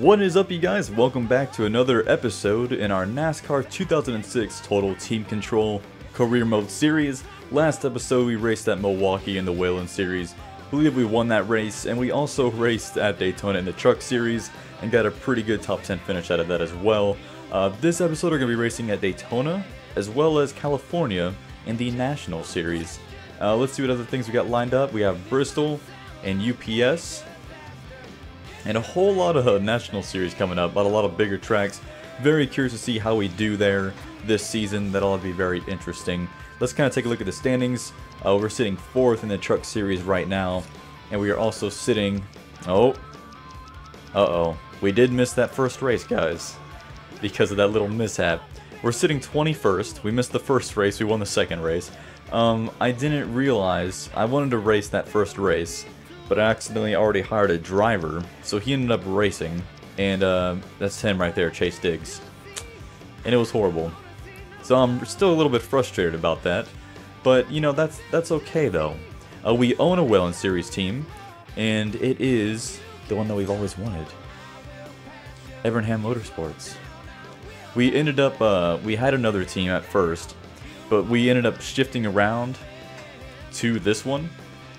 What is up, you guys? Welcome back to another episode in our NASCAR 2006 Total Team Control Career Mode Series. Last episode we raced at Milwaukee in the Whelen Series. I believe we won that race, and we also raced at Daytona in the Truck Series and got a pretty good top 10 finish out of that as well. This episode we're going to be racing at Daytona as well as California in the National Series. Let's see what other things we got lined up. We have Bristol and UPS. And a whole lot of National Series coming up, but a lot of bigger tracks. Very curious to see how we do there this season. That'll be very interesting. Let's kind of take a look at the standings. We're sitting 4th in the Truck Series right now. And we are also sitting... We did miss that first race, guys. Because of that little mishap. We're sitting 21st. We missed the first race. We won the second race. I didn't realize I wanted to race that first race, but I accidentally already hired a driver, so he ended up racing, and that's him right there, Chase Diggs. And it was horrible. So I'm still a little bit frustrated about that, but you know, that's okay though. We own a Whelen Series team, and it is the one that we've always wanted. Evernham Motorsports. We ended up, we had another team at first, but we ended up shifting around to this one.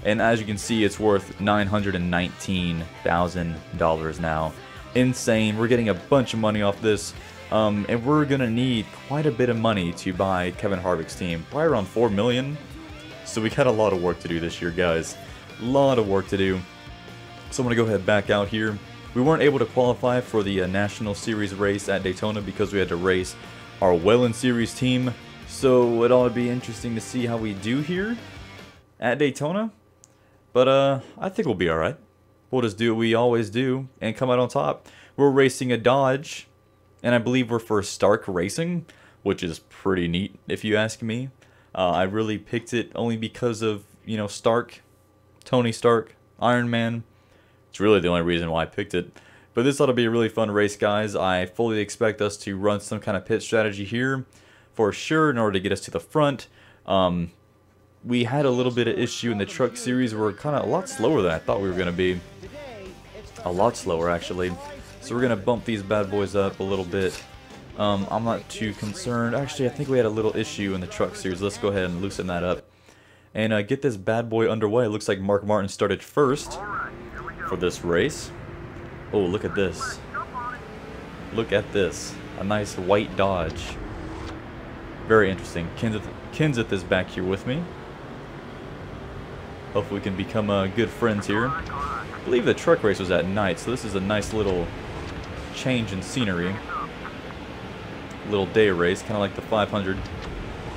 And as you can see, it's worth $919,000 now. Insane. We're getting a bunch of money off this. And we're going to need quite a bit of money to buy Kevin Harvick's team. Probably around $4 million. So we got a lot of work to do this year, guys. A lot of work to do. So I'm going to go ahead back out here. We weren't able to qualify for the National Series race at Daytona because we had to race our Whelen Series team. So it ought to be interesting to see how we do here at Daytona. But I think we'll be alright. We'll just do what we always do and come out on top. We're racing a Dodge, and I believe we're for Stark Racing, which is pretty neat if you ask me. I really picked it only because of, you know, Stark, Tony Stark, Iron Man. It's really the only reason why I picked it. But this ought to be a really fun race, guys. I fully expect us to run some kind of pit strategy here for sure in order to get us to the front. We had a little bit of issue in the Truck Series. We're kind of a lot slower than I thought we were going to be. A lot slower, actually. So we're going to bump these bad boys up a little bit. I'm not too concerned. Actually, I think we had a little issue in the Truck Series. Let's go ahead and loosen that up and get this bad boy underway. It looks like Mark Martin started first for this race. Oh, look at this. Look at this. A nice white Dodge. Very interesting. Kenseth is back here with me. Hopefully we can become good friends here. I believe the truck race was at night, so this is a nice little change in scenery. Little day race, kind of like the 500.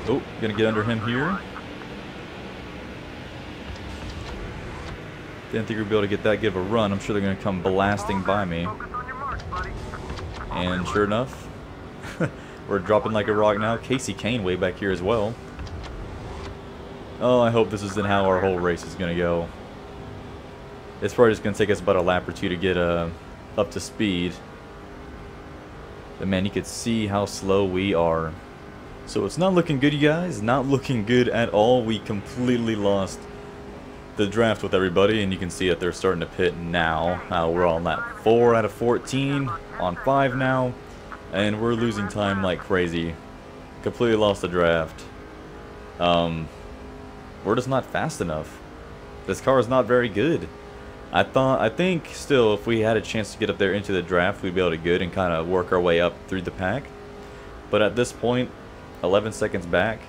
Oh, gonna get under him here. Didn't think we'd be able to get that good of a run. I'm sure they're gonna come blasting by me. And sure enough, we're dropping like a rock now. Casey Kane way back here as well. Oh, I hope this isn't how our whole race is going to go. It's probably just going to take us about a lap or two to get up to speed. But man, you could see how slow we are. So it's not looking good, you guys. Not looking good at all. We completely lost the draft with everybody, and you can see that they're starting to pit now. We're on lap 4 out of 14, on 5 now, and we're losing time like crazy. Completely lost the draft. We're just not fast enough. This car is not very good. I think still if we had a chance to get up there into the draft, we'd be able to good and kind of work our way up through the pack. But at this point, 11 seconds back,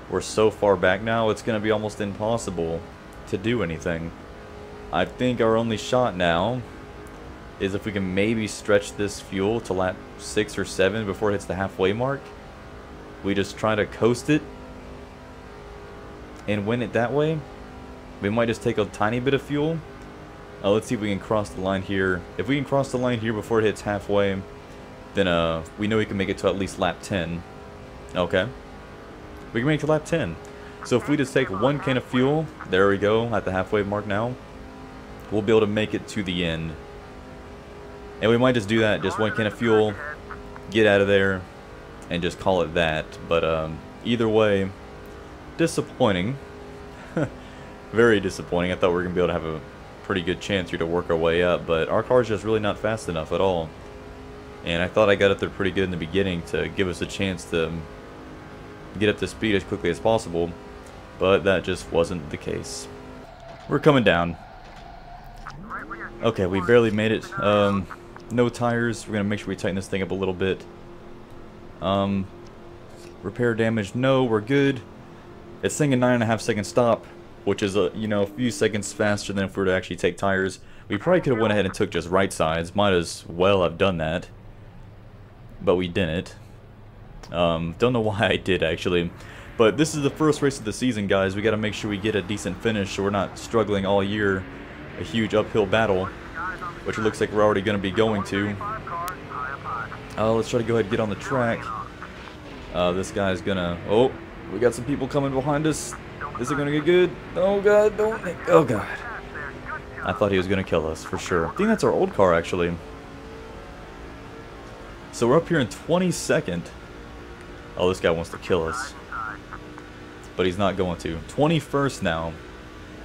we're so far back now, it's going to be almost impossible to do anything. I think our only shot now is if we can maybe stretch this fuel to lap 6 or 7 before it hits the halfway mark. We just try to coast it and win it that way. We might just take a tiny bit of fuel. Let's see if we can cross the line here. If we can cross the line here before it hits halfway, then we know we can make it to at least lap 10. Okay. We can make it to lap 10. So if we just take 1 can of fuel, there we go, at the halfway mark now, we'll be able to make it to the end. And we might just do that, just 1 can of fuel, get out of there, and just call it that. But either way, disappointing. Very disappointing. I thought we were going to be able to have a pretty good chance here to work our way up, but our car's just really not fast enough at all. And I thought I got up there pretty good in the beginning to give us a chance to get up to speed as quickly as possible, but that just wasn't the case. We're coming down. Okay, we barely made it. No tires. We're gonna make sure we tighten this thing up a little bit. Repair damage, no, we're good. It's saying a 9.5 second stop, which is a few seconds faster than if we were to actually take tires. We probably could have went ahead and took just right sides. Might as well have done that, but we didn't. Don't know why I did actually, but this is the first race of the season, guys. We got to make sure we get a decent finish so we're not struggling all year. A huge uphill battle, which it looks like we're already going to be going to. Let's try to go ahead and get on the track. This guy's gonna... Oh, we got some people coming behind us. Is it gonna get good? Oh god, don't... Oh god. I thought he was gonna kill us, for sure. I think that's our old car, actually. So we're up here in 22nd. Oh, this guy wants to kill us. But he's not going to. 21st now.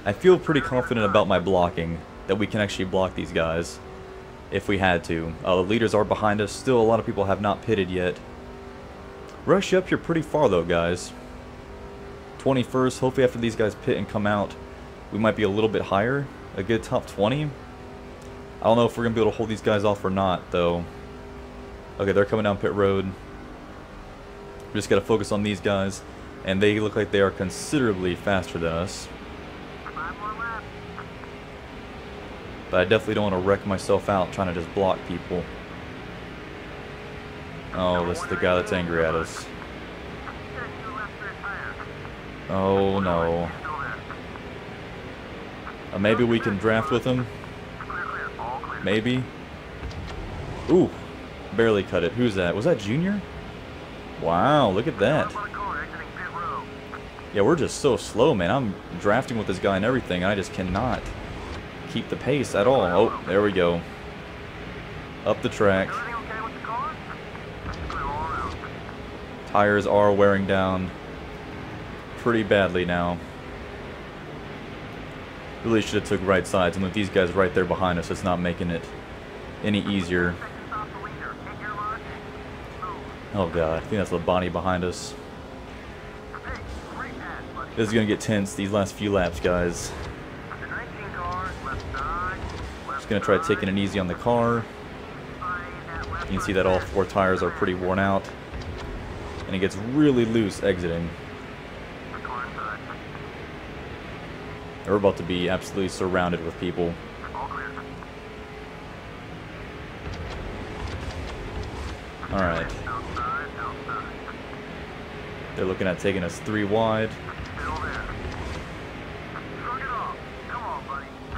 I feel pretty confident about my blocking, that we can actually block these guys if we had to. The leaders are behind us. Still, a lot of people have not pitted yet. We're actually up here pretty far though, guys. 21st. Hopefully after these guys pit and come out, we might be a little bit higher. A good top 20. I don't know if we're going to be able to hold these guys off or not, though. Okay, they're coming down pit road. We just got to focus on these guys. And they look like they are considerably faster than us. But I definitely don't want to wreck myself out trying to just block people. Oh, this is the guy that's angry at us. Oh no. Maybe we can draft with him. Maybe. Ooh, barely cut it. Who's that? Was that Junior? Wow, look at that. Yeah, we're just so slow, man. I'm drafting with this guy and everything. I just cannot keep the pace at all. Oh, there we go. Up the track. Tires are wearing down pretty badly now. Really should have took right sides, and with these guys right there behind us, it's not making it any easier. Oh god, I think that's Labani behind us. This is gonna get tense these last few laps, guys. Just gonna try taking it easy on the car. You can see that all four tires are pretty worn out. And it gets really loose exiting. We're about to be absolutely surrounded with people. Alright. They're looking at taking us 3 wide.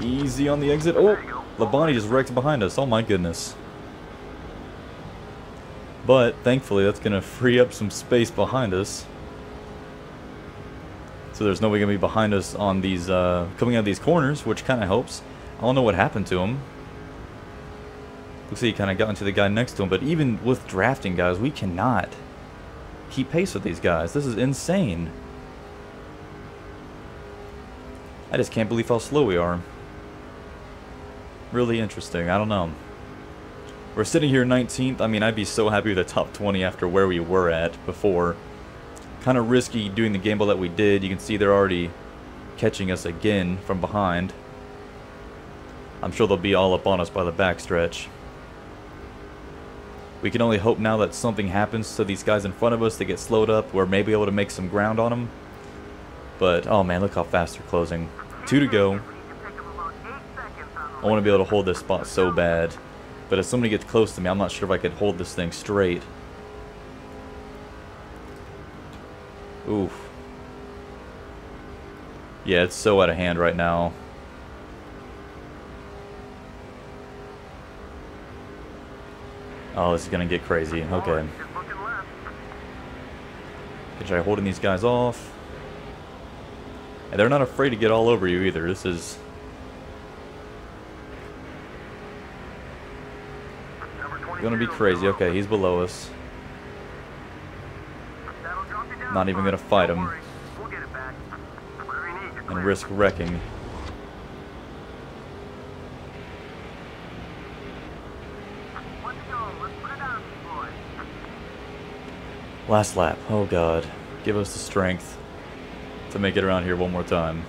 Easy on the exit. Oh! Labani just wrecked behind us. Oh my goodness. But, thankfully, that's going to free up some space behind us. So there's nobody going to be behind us on these, coming out of these corners, which kind of helps. I don't know what happened to him. Looks like he kind of got into the guy next to him, but even with drafting, guys, we cannot keep pace with these guys. This is insane. I just can't believe how slow we are. Really interesting. I don't know. We're sitting here 19th. I mean, I'd be so happy with the top 20 after where we were at before. Kind of risky doing the gamble that we did. You can see they're already catching us again from behind. I'm sure they'll be all up on us by the backstretch. We can only hope now that something happens to these guys in front of us to get slowed up. We're maybe able to make some ground on them. But, oh man, look how fast they're closing. 2 to go. I want to be able to hold this spot so bad. But if somebody gets close to me, I'm not sure if I could hold this thing straight. Oof. Yeah, it's so out of hand right now. Oh, this is going to get crazy. Okay. Can try holding these guys off. And they're not afraid to get all over you either. This is... gonna be crazy. Okay, he's below us. Not even gonna fight him and risk wrecking. Last lap. Oh god. Give us the strength to make it around here one more time.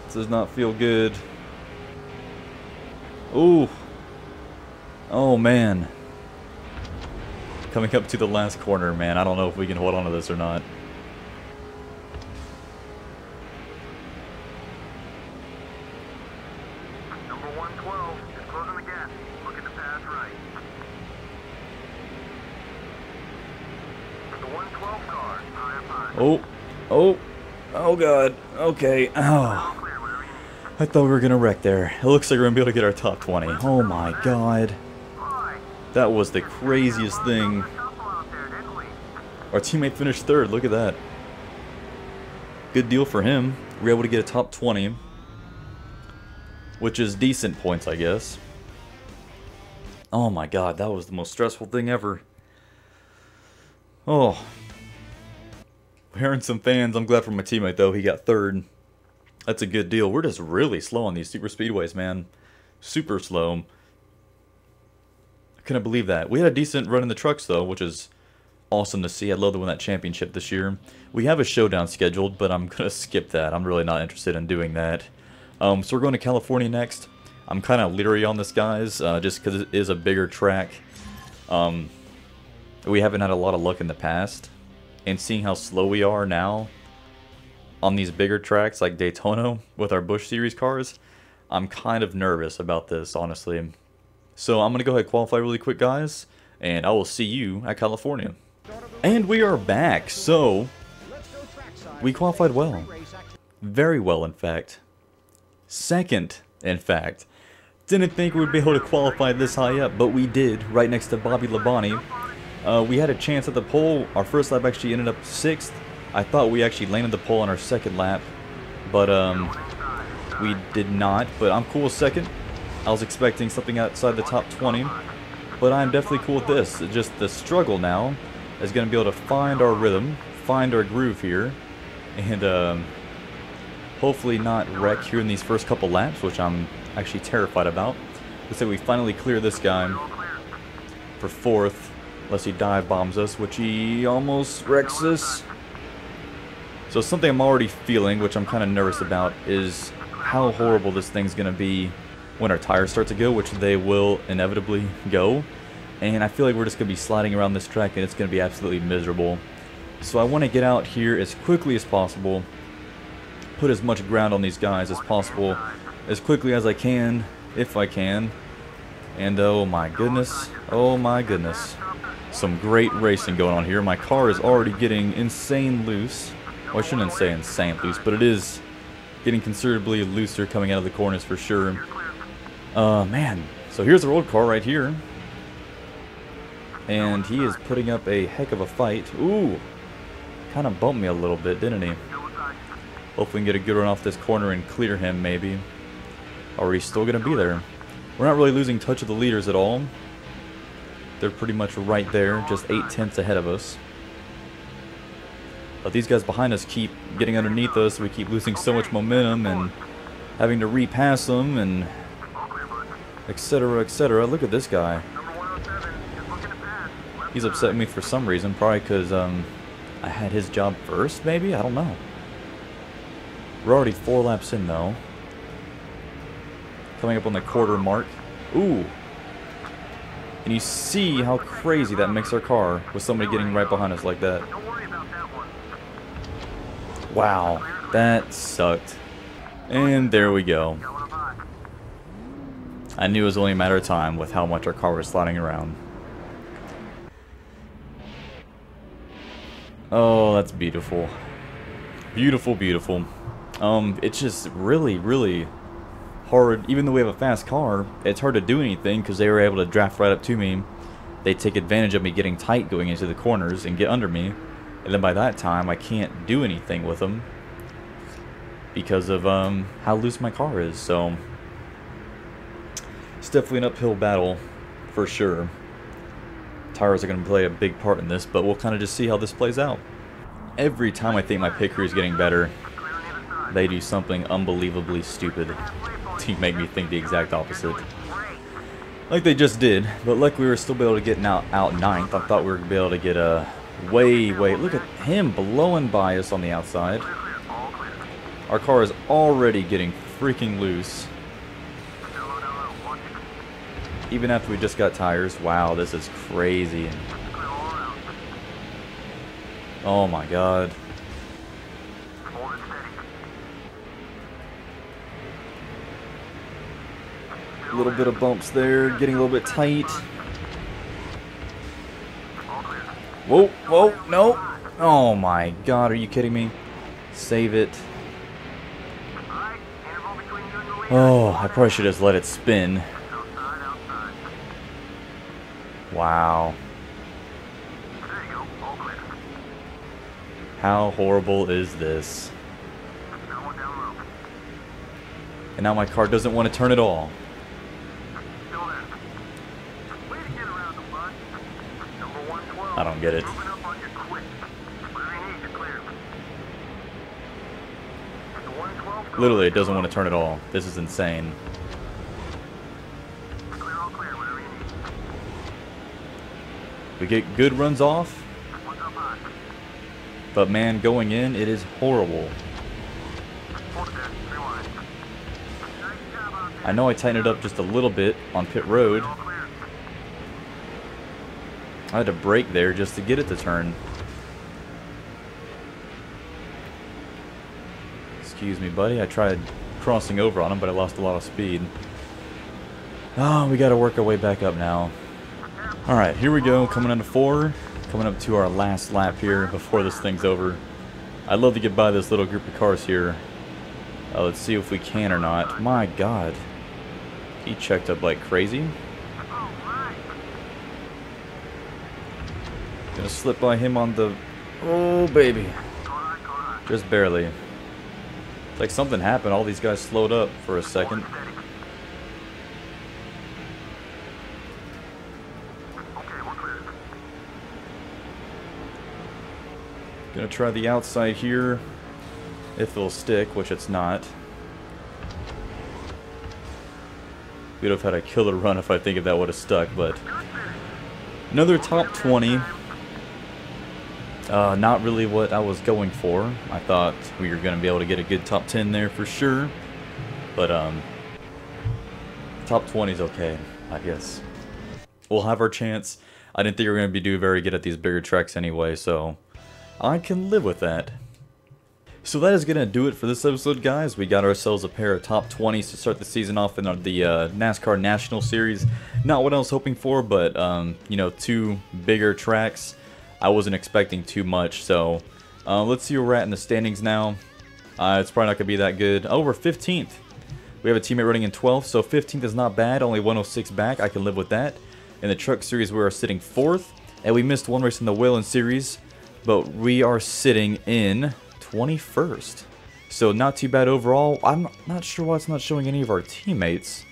This does not feel good. Ooh. Oh man. Coming up to the last corner, man. I don't know if we can hold on to this or not. Number 112 is closing the gap. Looking to pass right. The 112 car, high up high. Oh god. Okay. Oh. I thought we were gonna wreck there. It looks like we're gonna be able to get our top 20. Oh my god. That was the craziest thing. Our teammate finished third. Look at that. Good deal for him. We were able to get a top 20. Which is decent points, I guess. Oh my god, that was the most stressful thing ever. Oh. We earned some fans. I'm glad for my teammate, though. He got third. That's a good deal. We're just really slow on these super speedways, man. Super slow. I couldn't believe that. We had a decent run in the trucks, though, which is awesome to see. I'd love to win that championship this year. We have a showdown scheduled, but I'm going to skip that. I'm really not interested in doing that. So we're going to California next. I'm kind of leery on this, guys, just because it is a bigger track. We haven't had a lot of luck in the past. And seeing how slow we are now on these bigger tracks like Daytona with our Busch Series cars, I'm kind of nervous about this, honestly. So I'm going to go ahead and qualify really quick, guys, and I will see you at California. And we are back. So we qualified well. Very well, in fact. Second, in fact. Didn't think we'd be able to qualify this high up, but we did, right next to Bobby Labonte. We had a chance at the pole. Our first lap actually ended up 6th. I thought we actually landed the pole on our second lap, but we did not. But I'm cool with second. I was expecting something outside the top 20, but I'm definitely cool with this. It's just the struggle now is going to be able to find our rhythm, find our groove here, and hopefully not wreck here in these first couple laps, which I'm actually terrified about. Let's say we finally clear this guy for 4th, unless he dive bombs us, which he almost wrecks us. So something I'm already feeling, which I'm kind of nervous about, is how horrible this thing's going to be when our tires start to go, which they will inevitably go. And I feel like we're just going to be sliding around this track and it's going to be absolutely miserable. So I want to get out here as quickly as possible, put as much ground on these guys as possible, as quickly as I can, if I can. And oh my goodness, some great racing going on here. My car is already getting insane loose. Well, I shouldn't say insane loose, but it is getting considerably looser coming out of the corners for sure. Man, so here's our old car right here. And he is putting up a heck of a fight. Ooh, kind of bumped me a little bit, didn't he? Hopefully we can get a good run off this corner and clear him, maybe. Or he's still going to be there. We're not really losing touch of the leaders at all. They're pretty much right there, just 8/10 ahead of us. But these guys behind us keep getting underneath us. We keep losing so much momentum and having to repass them and etc., etc. Look at this guy. He's upset with me for some reason, probably because I had his job first, maybe? I don't know. We're already 4 laps in, though. Coming up on the quarter mark. Ooh. And you see how crazy that makes our car with somebody getting right behind us like that. Wow, that sucked. And there we go. I knew it was only a matter of time with how much our car was sliding around. Oh, that's beautiful. Beautiful, beautiful. It's just really, really hard. Even though we have a fast car, it's hard to do anything because they were able to draft right up to me. They take advantage of me getting tight going into the corners and get under me. And then by that time, I can't do anything with them because of how loose my car is. So it's definitely an uphill battle for sure. Tires are going to play a big part in this, but we'll kind of just see how this plays out. Every time I think my pit crew is getting better, they do something unbelievably stupid. team make me think the exact opposite. Like they just did, but like we were still able to get out ninth. I thought we were going to be able to get a way, look at him blowing by us on the outside. Our car is already getting freaking loose. Even after we just got tires. Wow, this is crazy. Oh my god. A little bit of bumps there, getting a little bit tight. Whoa, whoa, no. Oh my god, are you kidding me? Save it. Oh, I probably should have just let it spin. Wow. How horrible is this? And now my car doesn't want to turn at all. I don't get it. Literally, it doesn't want to turn at all. This is insane. We get good runs off, but man, going in, it is horrible. I know I tightened it up just a little bit on pit road. I had to brake there just to get it to turn. Excuse me, buddy. I tried crossing over on him, but I lost a lot of speed. Oh, we got to work our way back up now. Alright, here we go, coming into 4, coming up to our last lap here before this thing's over. I'd love to get by this little group of cars here. Let's see if we can or not. My god. He checked up like crazy. Gonna slip by him on the... Oh, baby. Just barely. It's like something happened. All these guys slowed up for a second. Gonna try the outside here, if it'll stick, which it's not. We'd have had a killer run if I think if that would have stuck, but another top 20. Not really what I was going for. I thought we were gonna be able to get a good top 10 there for sure, but top 20 is okay, I guess. We'll have our chance. I didn't think we were gonna be doing very good at these bigger tracks anyway, so I can live with that. So that is going to do it for this episode, guys. We got ourselves a pair of top 20s to start the season off in the NASCAR National Series. Not what I was hoping for, but, you know, 2 bigger tracks. I wasn't expecting too much, so let's see where we're at in the standings now. It's probably not going to be that good. Oh, we're 15th. We have a teammate running in 12th, so 15th is not bad. Only 106 back. I can live with that. In the Truck Series, we are sitting 4th, and we missed one race in the Whelen Series. But we are sitting in 21st. So not too bad overall. I'm not sure why it's not showing any of our teammates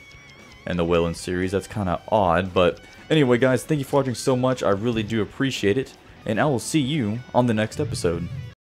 in the Whelen Series. That's kind of odd. But anyway, guys, thank you for watching so much. I really do appreciate it. And I will see you on the next episode.